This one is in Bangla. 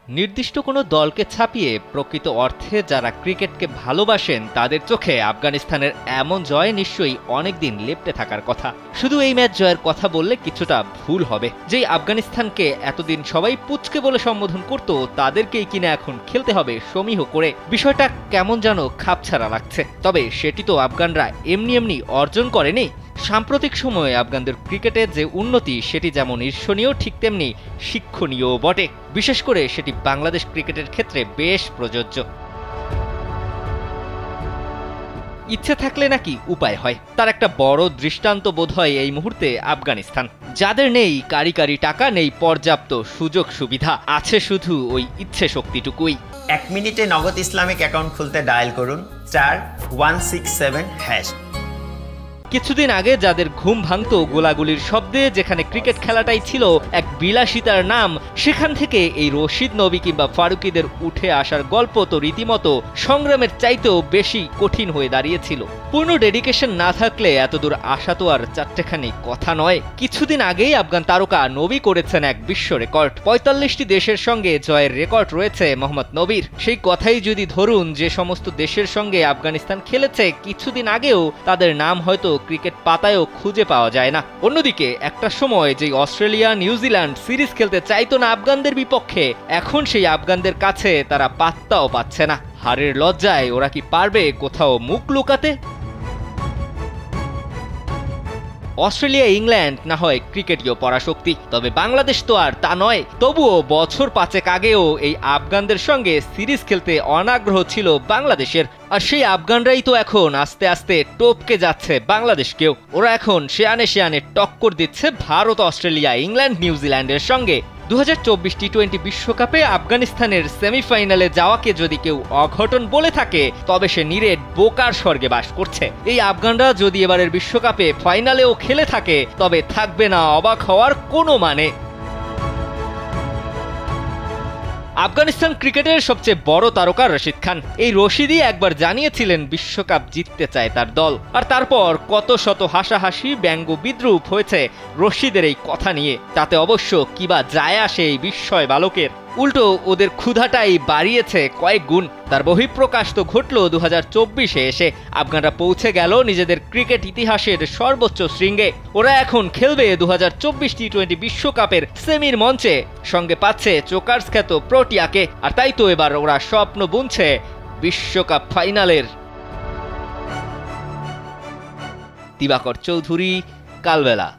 নির্দিষ্ট কোনো দলকে ছাপিয়ে প্রকৃত অর্থে যারা ক্রিকেটকে ভালোবাসেন তাদের চোখে আফগানিস্তানের এমন জয় নিশ্চয়ই অনেকদিন লেপ্টে থাকার কথা। শুধু এই ম্যাচ জয়ের কথা বললে কিছুটা ভুল হবে। যেই আফগানিস্তানকে এতদিন সবাই পুচকে বলে সম্বোধন করত, তাদেরকেই কিনা এখন খেলতে হবে সমীহ করে। বিষয়টা কেমন যেন খাপছাড়া লাগছে। তবে সেটি তো আফগানরা এমনি এমনি অর্জন করেনি। সাম্প্রতিক সময়ে আফগানদের ক্রিকেটের যে উন্নতি সেটি যেমন ঈর্ষণীয়, ঠিক তেমনি শিক্ষণীয় বটে। বিশেষ করে সেটি বাংলাদেশ ক্রিকেটের ক্ষেত্রে বেশ প্রযোজ্য। ইচ্ছে থাকলে নাকি উপায় হয়, তার একটা বড় দৃষ্টান্ত বোধ হয় এই মুহূর্তে আফগানিস্তান। যাদের নেই কারি কারি টাকা, নেই পর্যাপ্ত সুযোগ সুবিধা, আছে শুধু ওই ইচ্ছে শক্তিটুকুই। 1 মিনিটে নগদ ইসলামিক অ্যাকাউন্ট খুলতে ডায়াল করুন *167#। কিছুদিন আগে যাদের ঘুম ভাঙতো গোলাগুলির শব্দে, যেখানে ক্রিকেট খেলাটাই ছিল এক বিলাসিতার নাম, সেখান থেকে এই রশিদ নবী কিংবা ফারুকিদের উঠে আসার গল্প তো রীতিমতো সংগ্রামের চাইতেও বেশি কঠিন হয়ে দাঁড়িয়েছিল। পূর্ণ ডেডিকেশন না থাকলে এতদূর আসা তো আর চারটেখানি কথা নয়। কিছুদিন আগেই আফগান তারকা নবী করেছেন এক বিশ্ব রেকর্ড। ৪৫টি দেশের সঙ্গে জয়ের রেকর্ড রয়েছে মোহাম্মদ নবীর। সেই কথাই যদি ধরুন, যে সমস্ত দেশের সঙ্গে আফগানিস্তান খেলেছে কিছুদিন আগেও, তাদের নাম হয়তো ক্রিকেট পাতায়ও খুঁজে পাওয়া যায় না। অন্যদিকে একটা সময় যে অস্ট্রেলিয়া নিউজিল্যান্ড সিরিজ খেলতে চাইতো না আফগানদের বিপক্ষে, এখন সেই আফগানদের কাছে তারা পাত্তাও পাচ্ছে না। হারের লজ্জায় ওরা কি পারবে কোথাও মুখ লুকাতে? অস্ট্রেলিয়া ইংল্যান্ড না হয় ক্রিকেটীয় পরাশক্তি, তবে বাংলাদেশ তো আর তা নয়। তবুও বছর 5 আগেও এই আফগানদের সঙ্গে সিরিজ খেলতে অনাগ্রহ ছিল বাংলাদেশের। আর সেই আফগানরাই তো এখন আস্তে আস্তে টপকে যাচ্ছে বাংলাদেশকেও। ওরা এখন শেয়ানে টক্কর দিচ্ছে ভারত, অস্ট্রেলিয়া, ইংল্যান্ড, নিউজিল্যান্ডের সঙ্গে। 2024 টি-20 বিশ্বকাপে আফগানিস্তানের সেমিফাইনালে যাওয়াকে যদি কেউ অঘটন বলে থাকে, তবে সে নিরেট বোকার স্বর্গে বাস করছে। এই আফগানরা যদি এবারের বিশ্বকাপে ফাইনালেও খেলে থাকে, তবে থাকবে না অবাক হওয়ার কোনো মানে। আফগানিস্তান ক্রিকেটের সবচেয়ে বড় তারকা রশিদ খান। এই রশিদই একবার জানিয়েছিলেন বিশ্বকাপ জিততে চায় তার দল। আর তারপর কত শত হাসাহাসি, ব্যঙ্গ বিদ্রূপ হয়েছে রশিদের এই কথা নিয়ে। তাতে অবশ্য কিবা যায় আসে এই বিস্ময় বালকের। উল্টো ওদের ক্ষুধাটাই বাড়িয়েছে কয়েক গুণ। তার বহিঃপ্রকাশ তো ঘটল 2024-এ এসে। আফগানরা পৌঁছে গেল নিজেদের ক্রিকেট ইতিহাসের সর্বোচ্চ শৃঙ্গে। ওরা এখন খেলবে 2024 টি-20 বিশ্বকাপের সেমির মঞ্চে। সঙ্গে পাচ্ছে চোকার্স খ্যাত প্রোটিয়াকে। আর তাই তো এবার ওরা স্বপ্ন বুনছে বিশ্বকাপ ফাইনালের। দিবাকর চৌধুরী, কালবেলা।